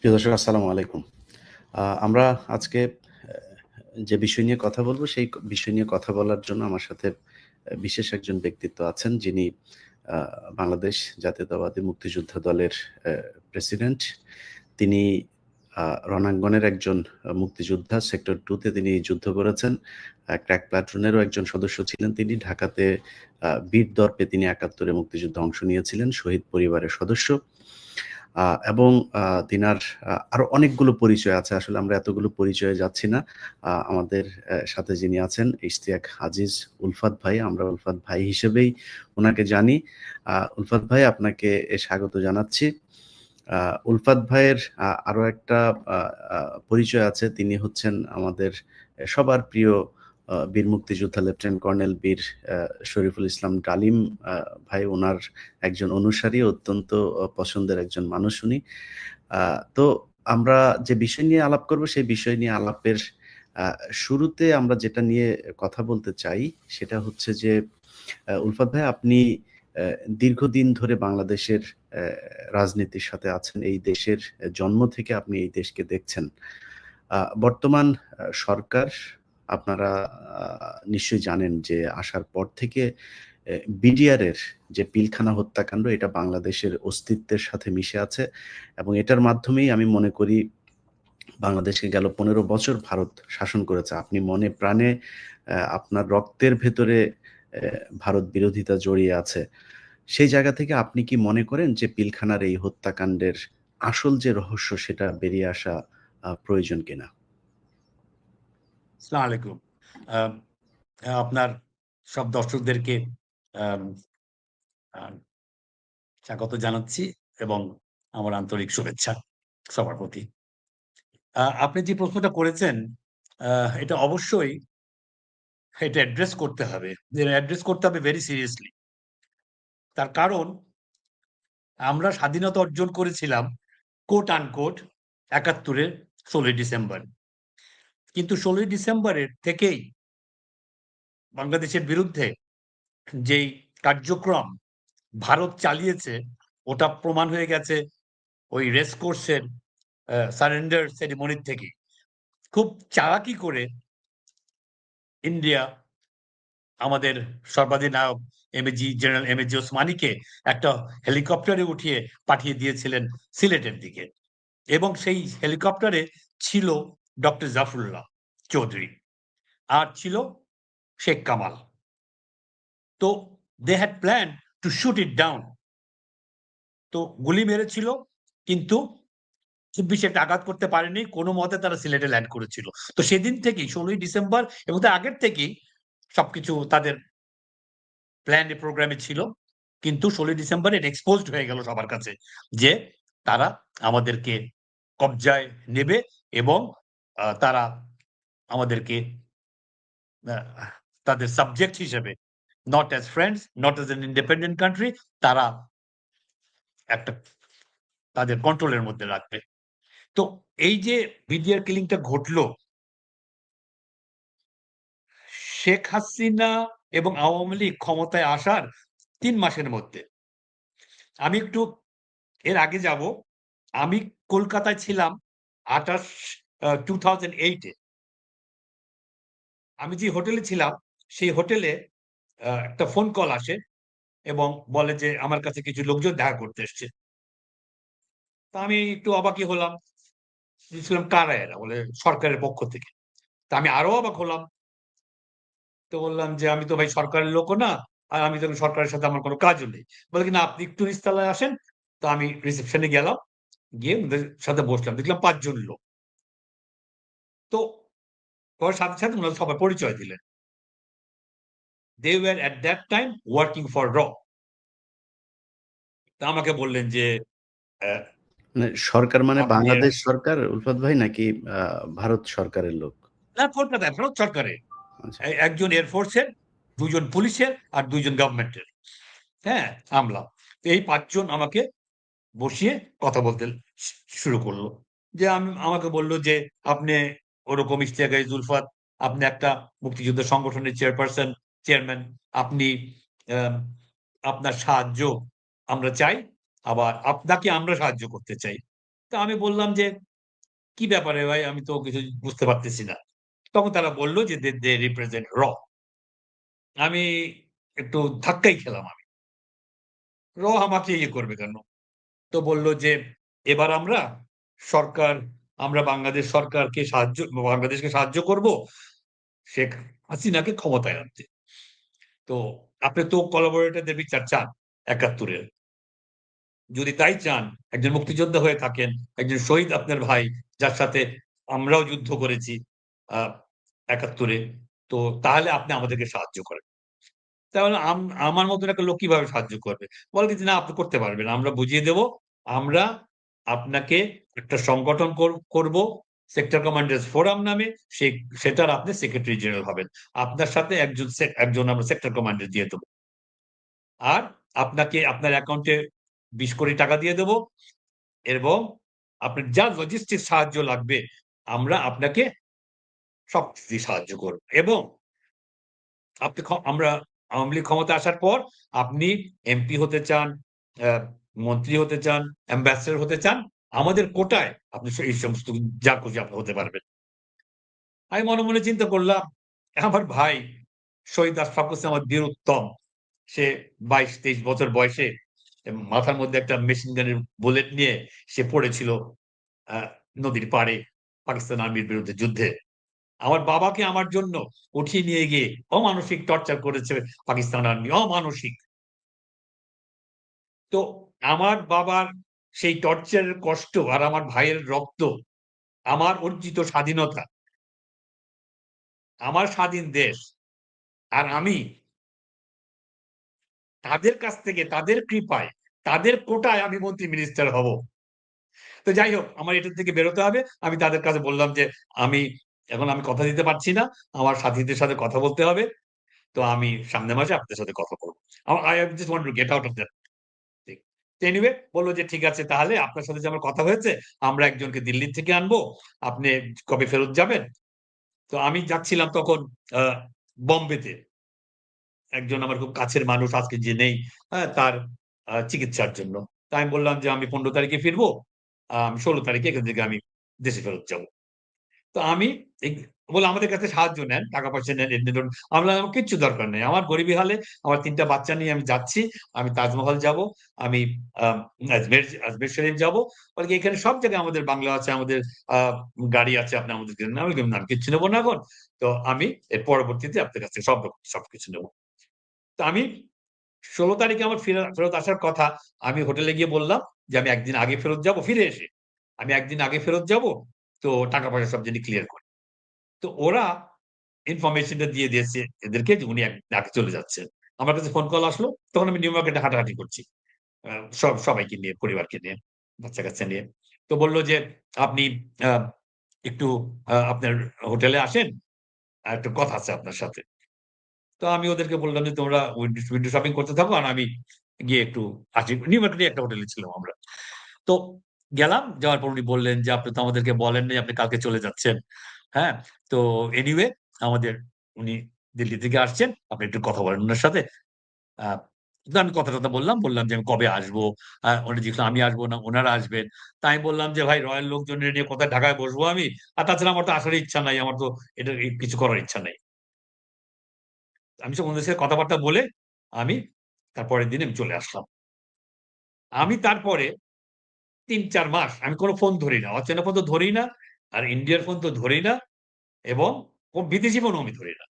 প্রিয় দর্শক আসসালামু আলাইকুম। আমরা আজকে যে বিষয় নিয়ে কথা বলব সেই বিষয় নিয়ে কথা বলার জন্য আমার সাথে বিশেষ একজন ব্যক্তিত্ব আছেন যিনি আ বাংলাদেশ জাতীয়তাবাদী মুক্তিযোদ্ধা দলের অ্যা প্রেসিডেন্ট। তিনি রণাঙ্গনের একজন মুক্তিযোদ্ধা। সেক্টর 2 তে তিনি যুদ্ধ করেছেন। ক্র্যাক প্লাটুনেরও একজন সদস্য ছিলেন তিনি। ঢাকাতে বীর দর্পে তিনি ৭১ এ মুক্তিযুদ্ধে অংশ নিয়েছিলেন, শহীদ পরিবারের সদস্য। আ এবং তিনার আরো অনেকগুলো পরিচয় আছে। আসলে আমরা এতগুলো পরিচয়ে যাচ্ছি না। আমাদের সাথে যিনি আছেন ইশতিয়াক আজিজ উলফাত ভাই। আমরা উলফাত ভাই হিসেবেই উনাকে জানি। উলফাত ভাই আপনাকে স্বাগত জানাচ্ছি। আ উলফাত ভাইয়ের আরো একটা আ আ পরিচয় আছে। তিনি হচ্ছেন আমাদের সবার প্রিয় বীর মুক্তিযোদ্ধা লেফটেন্যান্ট কর্নেল বীর শরীফুল ইসলাম ডালিম আ ভাই উনার একজন অনুসারী, অত্যন্ত পছন্দের একজন মানুষ উনি। আ তো আমরা যে বিষয় নিয়ে আলাপ করব, সেই বিষয় নিয়ে আলাপের আ শুরুতে আমরা যেটা নিয়ে কথা বলতে চাই, সেটা হচ্ছে যে উলফাত ভাই আপনি অ্যা দীর্ঘদিন ধরে বাংলাদেশের রাজনীতির সাথে আছেন। এই দেশের জন্ম থেকে আপনি এই দেশকে দেখছেন। বর্তমান সরকার আপনারা আ নিশ্চয়ই জানেন যে আসার পর থেকে বিডিআরের যে পিলখানা হত্যাকাণ্ড এটা বাংলাদেশের অস্তিত্বের সাথে মিশে আছে এবং এটার মাধ্যমেই আমি মনে করি বাংলাদেশকে গেল ১৫ বছর ভারত শাসন করেছে। আপনি মনে প্রাণে আপনার রক্তের ভেতরে ভারত বিরোধিতা জড়িয়ে আছে। সেই জায়গা থেকে আপনি কি মনে করেন যে পিলখানার এই হত্যাকাণ্ডের আসল যে রহস্য সেটা বেরিয়ে আসা প্রয়োজন কিনা? আসসালামু আলাইকুম। আম আপনার সব দর্শকদেরকে আম আ স্বাগত জানাচ্ছি এবং আমার আন্তরিক শুভেচ্ছা সবার প্রতি। আপনি যে প্রশ্নটা করেছেন, আ এটা অবশ্যই এটা অ্যাড্রেস করতে হবে। এটা অ্যাড্রেস করতে হবে ভেরি সিরিয়াসলি। তার কারণ আমরা স্বাধীনতা অর্জন করেছিলাম কোট আনকোট ৭১ এর ১৬ই ডিসেম্বর। কিন্তু ১৬ই ডিসেম্বরের থেকেই বাংলাদেশের বিরুদ্ধে যেই কার্যক্রম ভারত চালিয়েছে ওটা প্রমাণ হয়ে গেছে ওই রেস কোর্সের সারেন্ডার সেরিমনির থেকেই। খুব চালাকি করে ইন্ডিয়া আমাদের সর্বাধিনায়ক জেনারেল এমএজি ওসমানীকে একটা হেলিকপ্টারে উঠিয়ে পাঠিয়ে দিয়েছিলেন সিলেটের দিকে। এবং সেই হেলিকপ্টারে ছিল ডক্টর জাফরুল্লাহ চৌধুরী আর ছিল শেখ কামাল। তো they had plan to shoot it down. তো গুলি মেরেছিল কিন্তু খুব বেশি একটা আঘাত করতে পারেনি। কোনমতে তারা সিলেটে ল্যান্ড করেছিল। তো সেদিন থেকেই ১৬ই ডিসেম্বর এবং তার আগের থেকেই সবকিছু তাদের প্ল্যান প্রোগ্রামে ছিল। কিন্তু ১৬ই ডিসেম্বর এটা এক্সপোজড হয়ে গেল সবার কাছে যে তারা আমাদেরকে কবজায় নেবে এবং তারা আমাদেরকে আ তাদের সাবজেক্ট হিসেবে not as friends, not as an independent country তারা একটা তাদের কন্ট্রোলের মধ্যে রাখবে। তো এই যে বিডিআর কিলিংটা ঘটলো, শেখ হাসিনা এবং আওয়ামী লীগ ক্ষমতায় আসার ৩ মাসের মধ্যে। আমি একটু এর আগে যাব। আমি কলকাতায় ছিলাম ২৮ 2008 এ। আমি যে হোটেলে ছিলাম, সেই হোটেলে একটা ফোন কল আসে এবং বলে যে আমার কাছে কিছু লোকজন দেখা করতে এসছে। তো আমি একটু অবাকই হলাম। বুঝছিলাম কারা এরা? বলে সরকারের পক্ষ থেকে। তো আমি আরো অবাক হলাম। তো বললাম যে, "আমি তো ভাই সরকারের লোকও না। আর আমি তো সরকারের সাথে আমার কোন কাজও নেই।" বলে কি, "না আপনি একটু নিচতলায় আসেন।" তো আমি রিসেপশন এ গেলাম। গিয়ে ওদের সাথে বসলাম। দেখলাম ৫ জন লোক। তো ওর সাথে, সাথে উনারা সবাই পরিচয় দিলেন। They were at that time working for RAW. তা আমাকে বললেন যে, "অ্যা মানে সরকার মানে আপনি বাংলাদেশ সরকার উলফাত ভাই নাকি আ ভারত সরকারের লোক? না কলকাতায় ভারত সরকারের। আচ্ছা। একজন এয়ারফোর্সের, ২ জন পুলিশের আর ২ জন গভর্নমেন্টের। হ্যাঁ? আমলা। তো এই ৫ জন আমাকে বসিয়ে কথা বলতে শুরু করল। যে আমাকে বলল যে, "আপনি ওরকম ইশতিয়াক জুলফাত, আপনি একটা মুক্তিযুদ্ধ সংগঠনের চেয়ারম্যান। আপনি অ্যাম আপনার সাহায্য আমরা চাই। আবার আপনাকে আমরা সাহায্য করতে চাই।" তো আমি বললাম যে, "কি ব্যাপারে ভাই? আমি তো কিছু বুঝতে পারতেছি না।" তখন তারা বলল যে, "দে রিপ্রেজেন্ট র।" আমি একটু ধাক্কাই খেলাম আমি। র আমাকে ইয়ে করবে কেন? তো বলল যে, "এবার সরকার আমরা বাংলাদেশকে সাহায্য করব শেখ হাসিনাকে ক্ষমতায় আনতে। তো আপনি তো কোলাবরেটরদের বিচার চান ৭১ এর। যদি তাই চান, একজন মুক্তিযোদ্ধা হয়ে থাকেন, একজন শহীদ আপনার ভাই, যার সাথে আমরাও যুদ্ধ করেছি আ ৭১ এ। তো তাহলে আপনি আমাদেরকে সাহায্য করেন।" তাহলে আমার মতন একটা লোক কিভাবে সাহায্য করবে? বলে যে, "না, আপনি করতে পারবেন। আমরা বুঝিয়ে দেব। আমরা আপনাকে একটা সংগঠন করব, সেক্টর কমান্ডারস ফোরাম নামে। সেটার আপনি সেক্রেটারি জেনারেল হবেন। আপনার সাথে একজন আমরা সেক্টর কমান্ডার দিয়ে দেব। আর আপনাকে আপনার অ্যাকাউন্টে ২০ কোটি টাকা দিয়ে দেব এবং আপনার যা লজিস্টিক সাহায্য লাগবে, আমরা আপনাকে সবকিছু দিয়ে সাহায্য করব। এবং আমরা আওয়ামী লীগ ক্ষমতায় আসার পর আপনি এমপি হতে চান, অ্যা মন্ত্রী হতে চান, অ্যাম্বাসেডর হতে চান, আমাদের কোটায় আপনি এই সমস্ত যা খুশি আপনি হতে পারবেন।" আমি মনে, মনে চিন্তা করলাম, আমার ভাই শহীদ আশফাক হোসেন আমার বীর উত্তম। সে ২২-২৩ বছর বয়সে মাথার মধ্যে একটা মেশিন গানের বুলেট নিয়ে সে পড়েছিল আ নদীর পাড়ে পাকিস্তান আর্মির বিরুদ্ধে যুদ্ধে। আমার বাবাকে আমার জন্য উঠিয়ে নিয়ে গিয়ে অমানসিক টর্চার করেছে পাকিস্তান আর্মি, অমানসিক। তো আমার বাবার সেই টর্চারের কষ্ট আর আমার ভাইয়ের রক্ত, আমার অর্জিত স্বাধীনতা, আমার স্বাধীন দেশ। আর আমি তাদের কাছ থেকে তাদের কৃপায়, তাদের কোটায় আমি মন্ত্রী মিনিস্টার হব। তো যাই হোক, আমার এটার থেকে বেরোতে হবে। আমি তাদের কাছে বললাম যে, "আমি এখন কথা দিতে পারছি না। আমার সাথীদের সাথে কথা বলতে হবে। তো আমি সামনের মাসে আপনাদের সাথে কথা বলব। I just want to get out of that thing." তো এনিওয়ে বলল যে, "ঠিক আছে, তাহলে আপনার সাথে যে আমার কথা হয়েছে, আমরা একজনকে দিল্লি থেকে আনবো। আপনি কবে ফেরত যাবেন?" তো আমি যাচ্ছিলাম তখন আ বম্বেতে। একজন আমার খুব কাছের মানুষ আজকে যে নেই, হ্যাঁ? তার চিকিৎসার জন্য। তো আমি বললাম যে, "আমি ১৫ তারিখে ফিরবো। ১৬ তারিখে এখান থেকে আমি দেশে ফেরত যাবো।" তো আমি এই বলল, "আমাদের কাছে সাহায্য নেন, টাকা-পয়সা নেন, এমনি ধরুন।" আমি বললাম, "আমার কিচ্ছু দরকার নেই। আমার গরিবি হালে আমার ৩ টা বাচ্চা নিয়ে আমি যাচ্ছি। আমি তাজমহল যাবো, আমি আ আজমের শরীফ যাবো। বলে কি, "এখানে সব জায়গায় আমাদের বাংলো আছে, আমাদের আ গাড়ি আছে, আপনি আমাদেরকে নেন।" আমি বললাম, "না, আমি কিচ্ছু নেব না এখন। তো আমি এর পরবর্তীতে আপনার কাছ থেকে সবকিছু নেব।" তো আমি ১৬ তারিখে আমার ফেরত আসার কথা। আমি হোটেলে গিয়ে বললাম যে, "আমি ১ দিন আগে ফেরত যাবো।" ফিরে এসে। "আমি ১ দিন আগে ফেরত যাবো। তো টাকা-পয়সা সব যিনি ক্লিয়ার করে।" তো ওরা ইনফরমেশনটা দিয়ে দিয়েছে এদেরকে যে উনি একদিন আগে চলে যাচ্ছেন। আমার কাছে ফোন কল আসলো। তখন আমি নিউ মার্কেটে হাঁটাহাঁটি করছি। আ সবাইকে নিয়ে, পরিবারকে নিয়ে, বাচ্চা-কাচ্চা নিয়ে। তো বলল যে, "আপনি আ একটু আপনার হোটেলে আসেন। একটু কথা আছে আপনার সাথে।" তো আমি ওদেরকে বললাম যে, "তোমরা উইন্ডো শপিং করতে থাকো আর আমি গিয়ে একটু আসি।" নিউ মার্কেটে একটা হোটেলে ছিলাম আমরা। তো গেলাম। যাওয়ার পর উনি বললেন যে, "আপনি তো আমাদেরকে বলেন নাই আপনি কালকে চলে যাচ্ছেন।" হ্যাঁ? তো এনিওয়ে আমাদের উনি দিল্লি থেকে আসছেন। আপনি একটু কথা বলেন উনার সাথে। আ তো আমি কথা-টথা বললাম। বললাম যে, "আমি কবে আসবো?" উনি জিজ্ঞেস আমি আসবো না উনারা আসবেন। তা আমি বললাম যে, "ভাই রয়াল লোকজনের নিয়ে কোথায় ঢাকায় বসবো আমি? আর তাছাড়া আমার তো আসার ইচ্ছা নাই। আমার তো এটা কিছু করার ইচ্ছা নাই।" আমি সব ওনাদের সাথে কথাবার্তা বলে আমি তার পরের দিন আমি চলে আসলাম। আমি তারপরে ৩-৪ মাস আমি কোন ফোন ধরি না। অচেনা ফোন তো ধরিই না। আর ইন্ডিয়ার ফোন তো ধরিই না এবং বিদেশি ফোনও আমি ধরি না।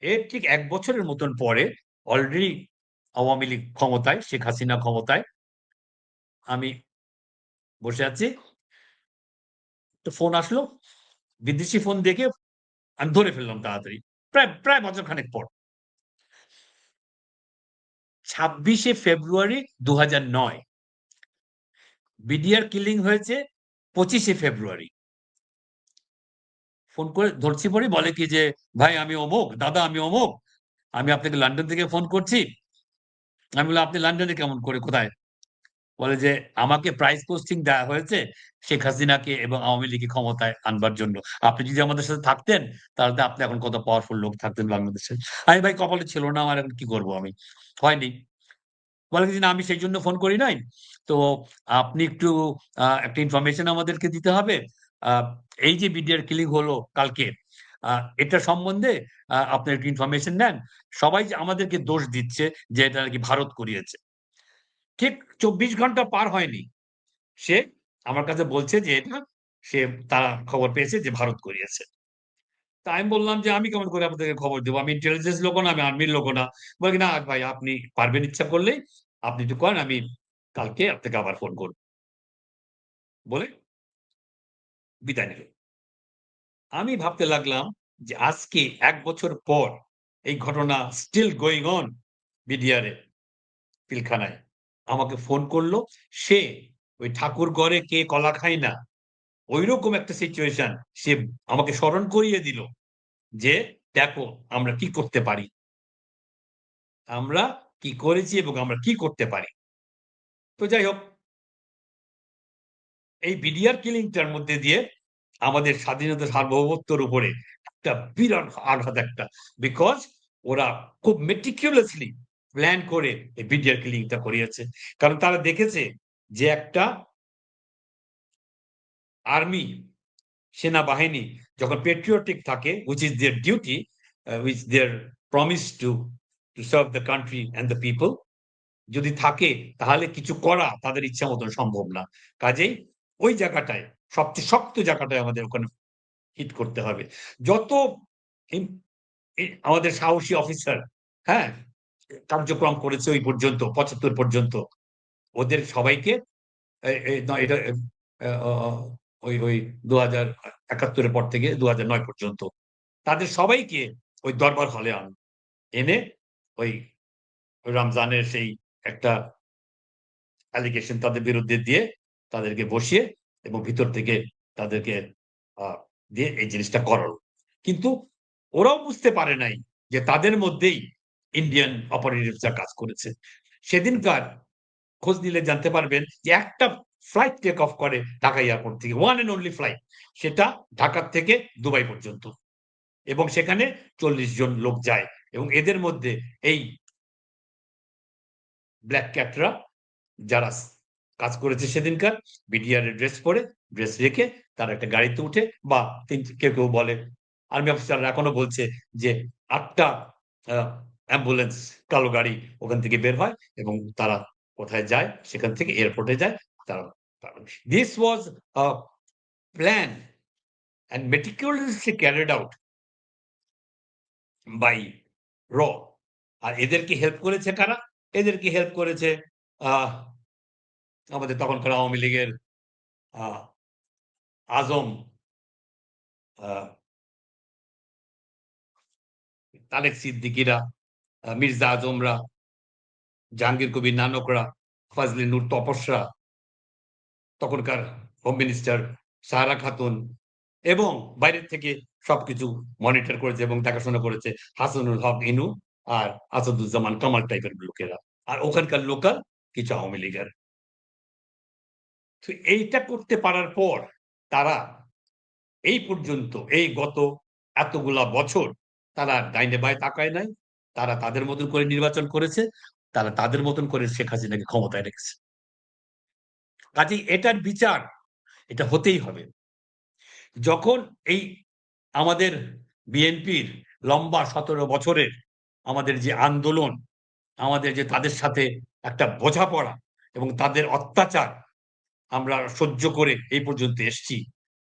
এর ঠিক ১ বছরের মতন পরে অলরেডি আওয়ামী লীগ ক্ষমতায়, শেখ হাসিনা ক্ষমতায়। আমি বসে আছি। তো ফোন আসলো। বিদেশি ফোন দেখে আমি ধরে ফেললাম তাড়াতাড়ি। প্রায় বছর খানেক পর। ২৬শে ফেব্রুয়ারি ২০০৯। বিডিআর কিলিং হয়েছে ২৫শে ফেব্রুয়ারি। ফোন করে ধরছি পরেই বলে কি যে, "ভাই আমি অমুক, দাদা আমি অমুক। আমি আপনাকে লন্ডন থেকে ফোন করছি।" আমি বললাম, "আপনি লন্ডনে কেমন করে? কোথায়?" বলে যে, "আমাকে প্রাইস পোস্টিং দেয়া হয়েছে শেখ হাসিনাকে এবং আওয়ামী লীগকে ক্ষমতায় আনবার জন্য। আপনি যদি আমাদের সাথে থাকতেন, তাহলে তো আপনি এখন কত পাওয়ারফুল লোক থাকতেন বাংলাদেশে।" আমি ভাই কপালে ছিল না আমার এখন কি করব আমি? হয়নি। বলে যে, "না, আমি সেই জন্য ফোন করি নাই। তো আপনি একটু একটা ইনফরমেশন আমাদেরকে দিতে হবে। আ এই যে বিডিআর কিলিং হলো কালকে, আ এটা সম্বন্ধে আপনার একটু ইনফরমেশন নেন।" সবাই যে আমাদেরকে দোষ দিচ্ছে যে এটা নাকি ভারত করিয়েছে। ঠিক ২৪ ঘন্টা পার হয়নি। সে আমার কাছে বলছে যে এটা সে তারা খবর পেয়েছে যে ভারত করিয়েছে। তা আমি বললাম যে, "আমি কেমন করে আপনাদেরকে খবর দেব? আমি ইন্টেলিজেন্স লোকও না, আমি আর্মির লোকও না।" বলে কি, "না ভাই, আপনি পারবেন ইচ্ছা করলেই আপনি একটু করেন, আমি কালকে আপনাকে আবার ফোন করব।" বলে বিদায় নিল। আমি ভাবতে লাগলাম যে আজকে ১ বছর পর এই ঘটনা স্টিল গোইং অন বিডিআর এ, পিলখানায়। আমাকে ফোন করল। সে ওই ঠাকুরঘরে কে কলা খায় না, ঐরকম একটা সিচুয়েশন সে আমাকে স্মরণ করিয়ে দিল যে, "দেখো আমরা কি করতে পারি। আমরা কি করেছি এবং আমরা কি করতে পারি।" তো যাই হোক, এই বিডিআর কিলিং টার মধ্যে দিয়ে আমাদের স্বাধীনতা সার্বভৌমত্বের উপরে একটা বিরাট আঘাত একটা। বিকজ ওরা খুব meticulously প্ল্যান করে এই বিডিআর কিলিং টা করিয়েছে। কারণ তারা দেখেছে যে একটা আর্মি, সেনাবাহিনী যখন patriotic থাকে, which is their duty, which their promise to serve the country and the people, যদি থাকে তাহলে কিছু করা তাদের ইচ্ছা মতন সম্ভব না। কাজেই ওই জায়গাটায় সবচেয়ে শক্ত জায়গাটায় আমাদের ওখানে হিট করতে হবে। যত হিম আমাদের সাহসী অফিসার, হ্যাঁ? কার্যক্রম করেছে ওই পর্যন্ত ৭৫ পর্যন্ত। ওদের সবাইকে এ এ না এটা অ অ ওই ২০৭১ এর পর থেকে ২০০৯ পর্যন্ত। তাদের সবাইকে ওই দরবার হলে এনে ওই রমজানের সেই একটা অ্যালিগেশন তাদের বিরুদ্ধে দিয়ে তাদেরকে বসিয়ে এবং ভিতর থেকে তাদেরকে আ দিয়ে এই জিনিসটা করালো। কিন্তু ওরাও বুঝতে পারে নাই যে তাদের মধ্যেই ইন্ডিয়ান অপারেটিভস রা কাজ করেছে। সেদিনকার খোঁজ নিলে জানতে পারবেন যে একটা ফ্লাইট টেক অফ করে ঢাকা এয়ারপোর্ট থেকে। One and only flight. সেটা ঢাকা থেকে দুবাই পর্যন্ত। এবং সেখানে ৪০ জন লোক যায় এবং এদের মধ্যে এই ব্লাক ক্যাট রা যারা কাজ করেছে সেদিনকার বিডিআর এর ড্রেস পরে, ড্রেস রেখে তারা একটা গাড়িতে উঠে বা কেউ বলে আর্মি অফিসাররা এখনো বলছে যে ৮ টা আ অ্যাম্বুলেন্স কালো গাড়ি ওখান থেকে বের হয় এবং তারা কোথায় যায়? সেখান থেকে এয়ারপোর্টে যায়। তারা this was a plan and meticulously carried out by র। আর এদেরকে হেল্প করেছে কারা? এদেরকে হেল্প করেছে আহ আমাদের তখনকার আওয়ামী লীগের আ আজম, আ তারেক সিদ্দিকীরা, মির্জা আজমরা, জাহাঙ্গীর কবির নানকরা, ফজলে নূর তপসরা, তখনকার হোম মিনিস্টার সাহারা খাতুন এবং বাইরের থেকে সবকিছু মনিটর করেছে এবং দেখাশোনা করেছে হাসানুল হক ইনু আর আসাদুজ্জামান কামাল টাইপের লোকেরা। আর ওখানকার লোকাল কিছু আওয়ামী লীগের। তো এইটা করতে পারার পর তারা এই পর্যন্ত এই গত এতগুলা বছর তারা ডাইনে বাঁয়ে তাকায় নাই। তারা তাদের মতন করে নির্বাচন করেছে। তারা তাদের মতন করে শেখ হাসিনাকে ক্ষমতায় রেখেছে। কাজেই এটার বিচার এটা হতেই হবে। যখন এই আমাদের বিএনপির লম্বা ১৭ বছরের আমাদের যে আন্দোলন, আমাদের যে তাদের সাথে একটা বোঝাপড়া এবং তাদের অত্যাচার আমরা সহ্য করে এই পর্যন্ত এসছি।